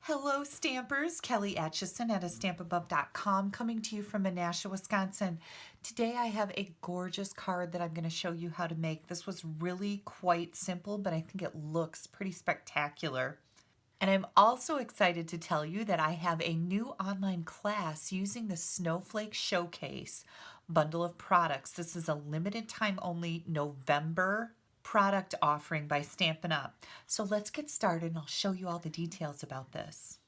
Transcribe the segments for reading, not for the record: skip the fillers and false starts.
Hello Stampers, Kelly Acheson at stampabove.com coming to you from Menasha, Wisconsin. Today I have a gorgeous card that I'm going to show you how to make. This was really quite simple, but I think it looks pretty spectacular. And I'm also excited to tell you that I have a new online class using the Snowflake Showcase bundle of products. This is a limited time only November product offering by Stampin' Up. So let's get started and I'll show you all the details about this.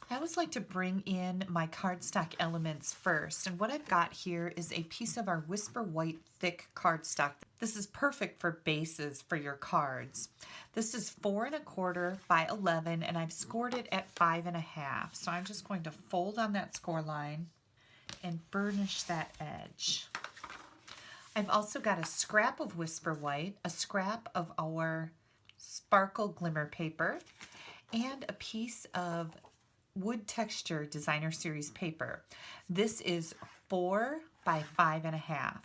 I always like to bring in my cardstock elements first, and what I've got here is a piece of our Whisper White thick cardstock. This is perfect for bases for your cards. This is 4 1/4 by 11, and I've scored it at 5 1/2. So I'm just going to fold on that score line and burnish that edge. I've also got a scrap of Whisper White, a scrap of our Sparkle Glimmer paper, and a piece of Wood Texture Designer Series paper. This is 4 by 5 1/2.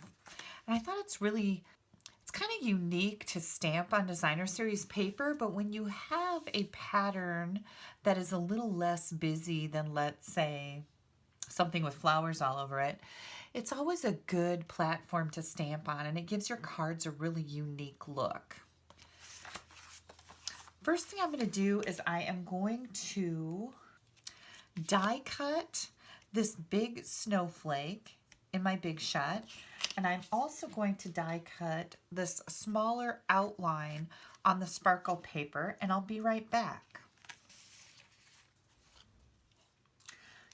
And I thought it's kind of unique to stamp on Designer Series paper, but when you have a pattern that is a little less busy than, let's say, something with flowers all over it, it's always a good platform to stamp on, and it gives your cards a really unique look. First thing I'm going to do is I am going to die cut this big snowflake in my Big Shot, and I'm also going to die cut this smaller outline on the sparkle paper, and I'll be right back.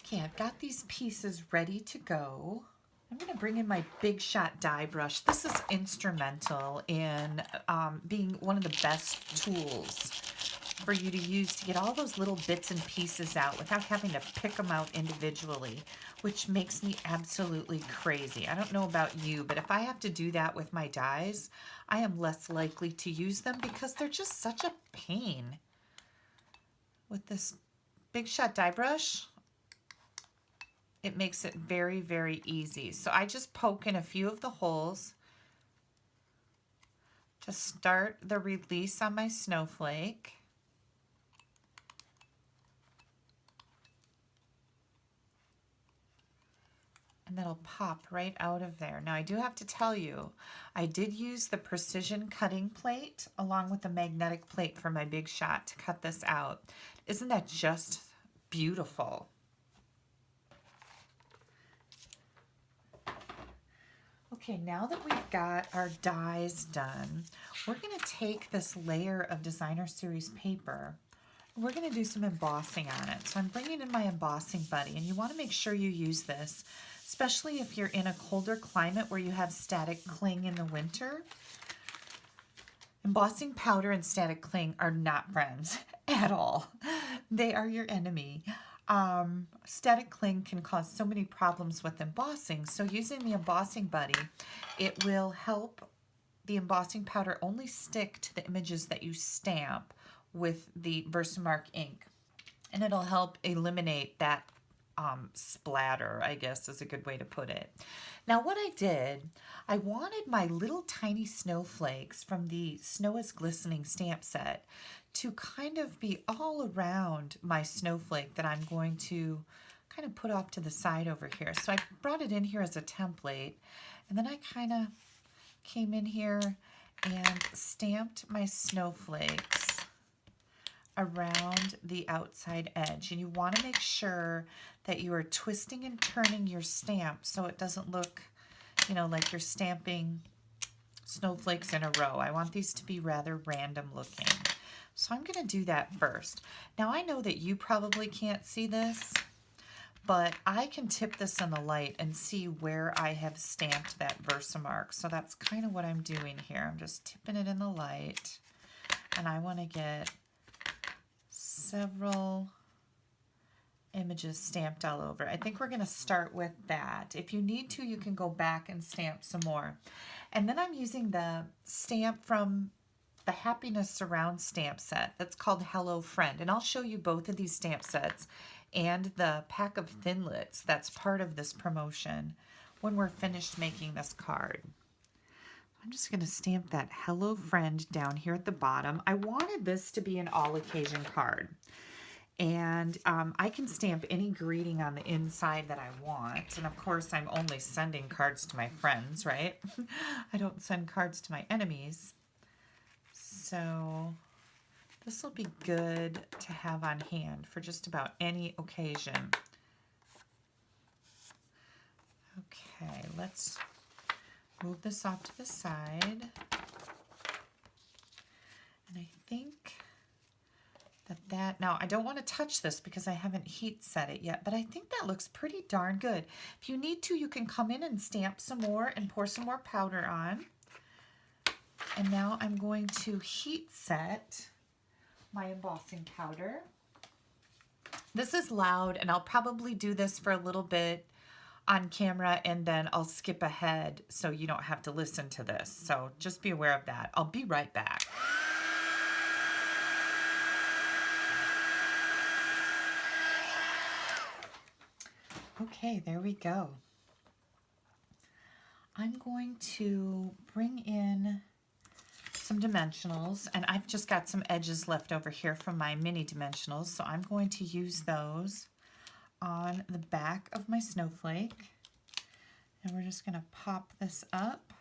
Okay, I've got these pieces ready to go. I'm going to bring in my Big Shot die brush. This is instrumental in being one of the best tools for you to use to get all those little bits and pieces out without having to pick them out individually, which makes me absolutely crazy. I don't know about you, but if I have to do that with my dies, I am less likely to use them because they're just such a pain. With this Big Shot die brush, it makes it very, very easy. So I just poke in a few of the holes to start the release on my snowflake. And that'll pop right out of there. Now I do have to tell you, I did use the precision cutting plate along with the magnetic plate for my Big Shot to cut this out. Isn't that just beautiful? Okay, now that we've got our dies done, we're going to take this layer of Designer Series paper and we're going to do some embossing on it. So I'm bringing in my embossing buddy, and you want to make sure you use this, especially if you're in a colder climate where you have static cling in the winter. Embossing powder and static cling are not friends at all. They are your enemy. Static cling can cause so many problems with embossing, so using the embossing buddy, it will help the embossing powder only stick to the images that you stamp with the Versamark ink, and it'll help eliminate that splatter, I guess is a good way to put it. Now what I did, I wanted my little tiny snowflakes from the Snow is Glistening stamp set to kind of be all around my snowflake that I'm going to kind of put off to the side over here. So I brought it in here as a template, and then I kind of came in here and stamped my snowflakes around the outside edge. And you want to make sure that you are twisting and turning your stamp so it doesn't look, you know, like you're stamping snowflakes in a row. I want these to be rather random looking. So I'm going to do that first. Now I know that you probably can't see this, but I can tip this in the light and see where I have stamped that Versamark. So that's kind of what I'm doing here. I'm just tipping it in the light, and I want to get several images stamped all over. I think we're going to start with that. If you need to, you can go back and stamp some more. And then I'm using the stamp from the Happiness Surround stamp set that's called Hello Friend. And I'll show you both of these stamp sets and the pack of Thinlits that's part of this promotion when we're finished making this card. I'm just going to stamp that Hello Friend down here at the bottom. I wanted this to be an all occasion card. And I can stamp any greeting on the inside that I want. And of course, I'm only sending cards to my friends, right? I don't send cards to my enemies. So this will be good to have on hand for just about any occasion. Okay, let's move this off to the side. And I think that now I don't want to touch this because I haven't heat set it yet, but I think that looks pretty darn good. If you need to, you can come in and stamp some more and pour some more powder on. And now I'm going to heat set my embossing powder. This is loud, and I'll probably do this for a little bit on camera, and then I'll skip ahead so you don't have to listen to this. So just be aware of that. I'll be right back. Okay, there we go. I'm going to bring in some dimensionals, and I've just got some edges left over here from my mini dimensionals, so I'm going to use those on the back of my snowflake. And we're just going to pop this up.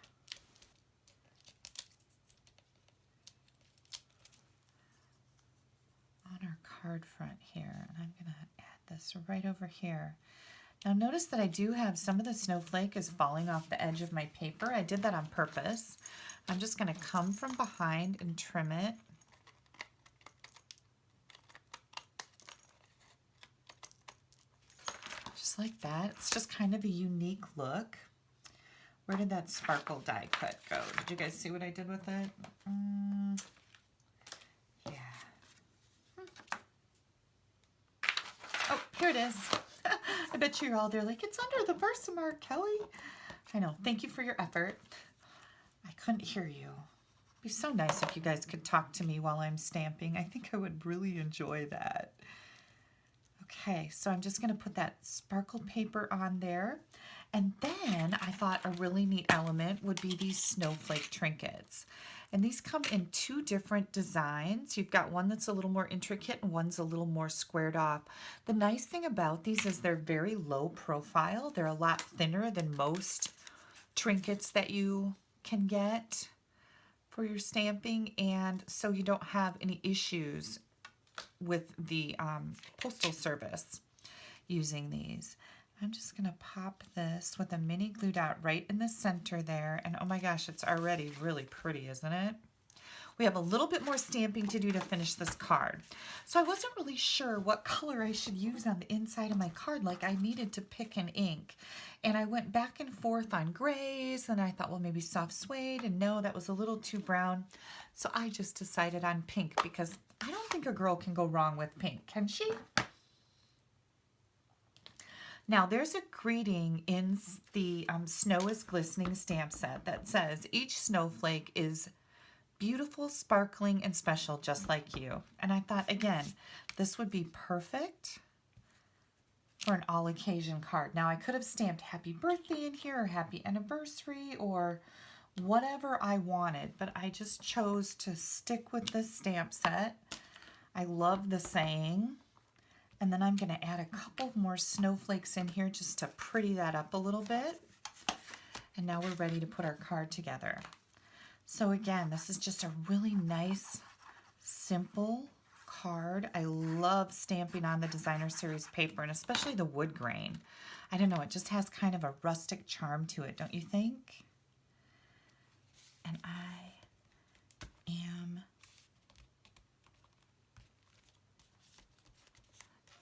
On our card front here, and I'm going to add this right over here. Now notice that I do have some of the snowflake is falling off the edge of my paper. I did that on purpose. I'm just going to come from behind and trim it. Just like that. It's just kind of a unique look. Where did that sparkle die cut go? Did you guys see what I did with it? Yeah. Oh, here it is. I bet you're all there like, it's under the Versamark, Kelly. I know. Thank you for your effort. I couldn't hear you. It'd be so nice if you guys could talk to me while I'm stamping. I think I would really enjoy that. Okay, so I'm just going to put that sparkle paper on there. And then I thought a really neat element would be these snowflake trinkets. And these come in two different designs. You've got one that's a little more intricate and one's a little more squared off. The nice thing about these is they're very low profile. They're a lot thinner than most trinkets that you can get for your stamping, and so you don't have any issues with the postal service using these. I'm just going to pop this with a mini glue dot right in the center there, and oh my gosh, it's already really pretty, isn't it? We have a little bit more stamping to do to finish this card. So I wasn't really sure what color I should use on the inside of my card. Like, I needed to pick an ink. And I went back and forth on grays, and I thought, well, maybe soft suede, and no, that was a little too brown. So I just decided on pink, because I don't think a girl can go wrong with pink, can she? Now, there's a greeting in the Snow is Glistening stamp set that says, each snowflake is beautiful, sparkling, and special, just like you. And I thought, again, this would be perfect for an all occasion card. Now, I could have stamped happy birthday in here or happy anniversary or whatever I wanted, but I just chose to stick with this stamp set. I love the saying. And then I'm going to add a couple more snowflakes in here just to pretty that up a little bit. And now we're ready to put our card together. So again, this is just a really nice, simple card. I love stamping on the Designer Series paper, and especially the wood grain. I don't know, it just has kind of a rustic charm to it, don't you think? And I am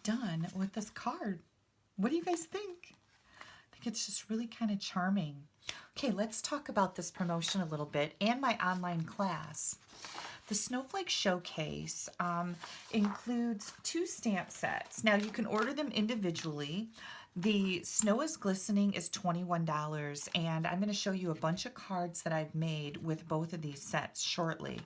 done with this card. What do you guys think? I think it's just really kind of charming. Okay, let's talk about this promotion a little bit and my online class. The Snowflake Showcase includes 2 stamp sets. Now, you can order them individually. The Snow is Glistening is $21, and I'm going to show you a bunch of cards that I've made with both of these sets shortly.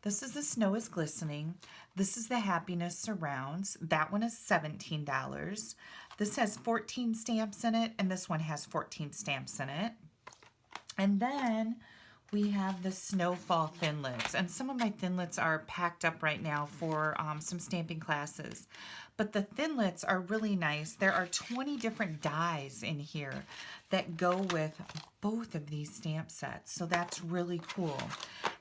This is the Snow is Glistening. This is the Happiness Surrounds. That one is $17. This has 14 stamps in it, and this one has 14 stamps in it. And then we have the Snowfall Thinlits, and some of my Thinlits are packed up right now for some stamping classes. But the Thinlits are really nice. There are 20 different dies in here that go with both of these stamp sets, so that's really cool.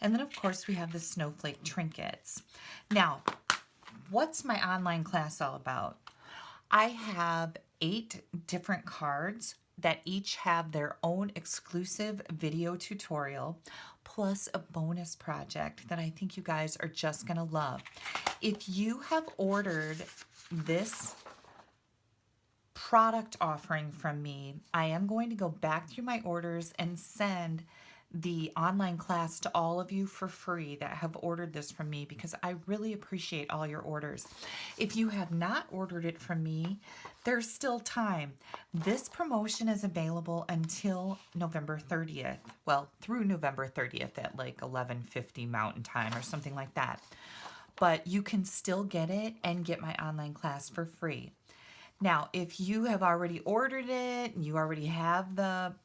And then, of course, we have the Snowflake Trinkets. Now, what's my online class all about? I have 8 different cards that each have their own exclusive video tutorial, plus a bonus project that I think you guys are just gonna love. If you have ordered this product offering from me, I am going to go back through my orders and send the online class to all of you for free that have ordered this from me, because I really appreciate all your orders. If you have not ordered it from me, there's still time. This promotion is available until November 30th. Well, through November 30th at like 11:50 Mountain Time or something like that. But you can still get it and get my online class for free. Now, if you have already ordered it and you already have the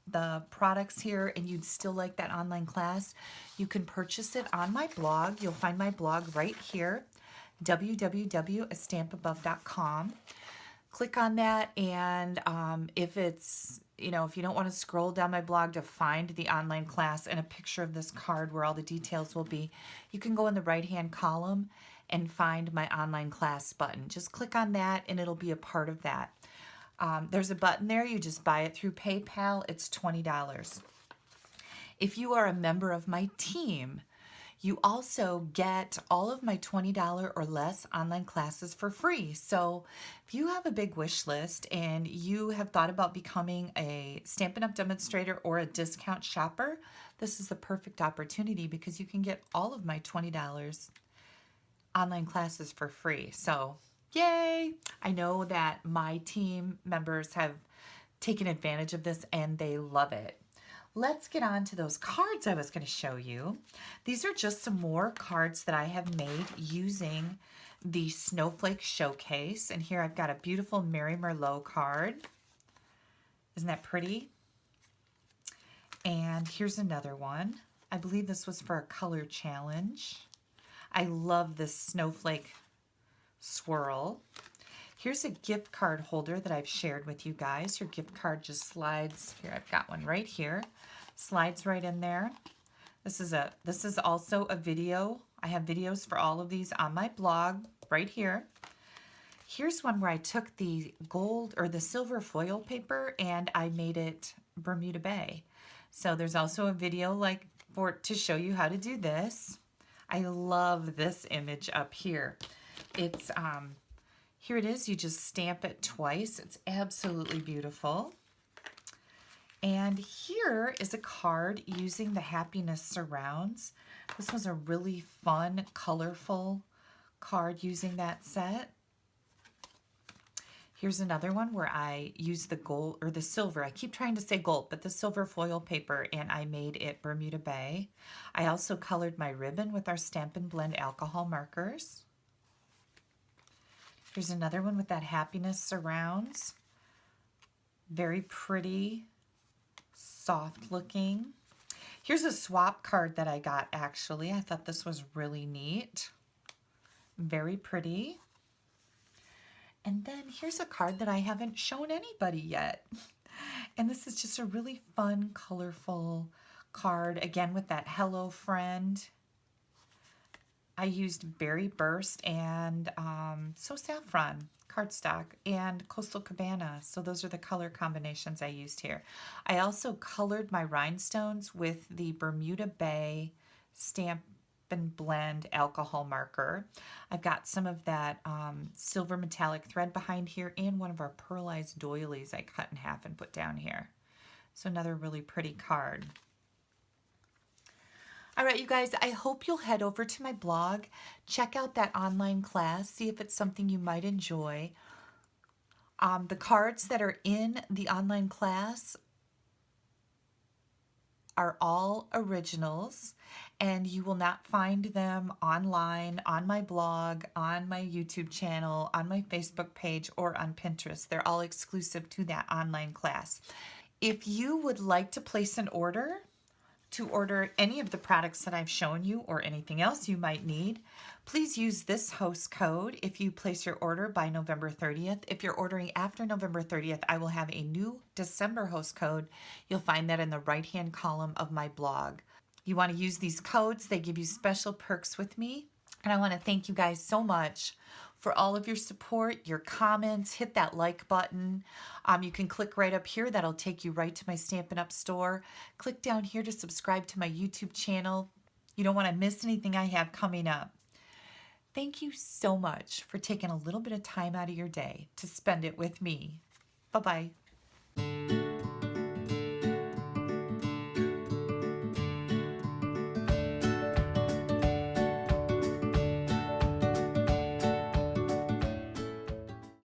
products here and you'd still like that online class, you can purchase it on my blog. You'll find my blog right here, www.stampabove.com. Click on that, and if it's, if you don't want to scroll down my blog to find the online class and a picture of this card where all the details will be, you can go in the right-hand column and find my online class button. Just click on that and it'll be a part of that. There's a button there. You just buy it through PayPal. It's $20. If you are a member of my team, you also get all of my $20 or less online classes for free. So if you have a big wish list and you have thought about becoming a Stampin' Up! Demonstrator or a discount shopper, this is the perfect opportunity because you can get all of my $20 online classes for free. So yay! I know that my team members have taken advantage of this and they love it. Let's get on to those cards I was going to show you. These are just some more cards that I have made using the Snowflake Showcase. And here I've got a beautiful Mary Merlot card. Isn't that pretty? And here's another one. I believe this was for a color challenge. I love this snowflake swirl. Here's a gift card holder that I've shared with you guys. Your gift card just slides. Here, I've got one right here. Slides right in there. This is also a video. I have videos for all of these on my blog right here. Here's one where I took the gold or the silver foil paper and I made it Bermuda Bay. So there's also a video to show you how to do this. I love this image up here. It's here it is. You just stamp it twice. It's absolutely beautiful. And here is a card using the Happiness Surrounds. This was a really fun, colorful card using that set. Here's another one where I used the gold or the silver. I keep trying to say gold, but the silver foil paper, and I made it Bermuda Bay. I also colored my ribbon with our Stampin' Blend alcohol markers. Here's another one with that Happiness Surrounds. Very pretty, soft looking. Here's a swap card that I got actually. I thought this was really neat. Very pretty. And then here's a card that I haven't shown anybody yet. And this is just a really fun, colorful card. Again, with that Hello Friend. I used Berry Burst and So Saffron, Cardstock, and Coastal Cabana. So those are the color combinations I used here. I also colored my rhinestones with the Bermuda Bay Stampin' Blend alcohol marker. I've got some of that silver metallic thread behind here and one of our pearlized doilies I cut in half and put down here. So another really pretty card. All right, you guys, I hope you'll head over to my blog, check out that online class, see if it's something you might enjoy. The cards that are in the online class are all originals, and you will not find them online, on my blog, on my YouTube channel, on my Facebook page, or on Pinterest. They're all exclusive to that online class. If you would like to place an order To order any of the products that I've shown you or anything else you might need, please use this host code if you place your order by November 30th. If you're ordering after November 30th, I will have a new December host code. You'll find that in the right-hand column of my blog. You want to use these codes. They give you special perks with me. And I want to thank you guys so much for all of your support, your comments. Hit that like button. You can click right up here. That'll take you right to my Stampin' Up store. Click down here to subscribe to my YouTube channel. You don't want to miss anything I have coming up. Thank you so much for taking a little bit of time out of your day to spend it with me. Bye-bye.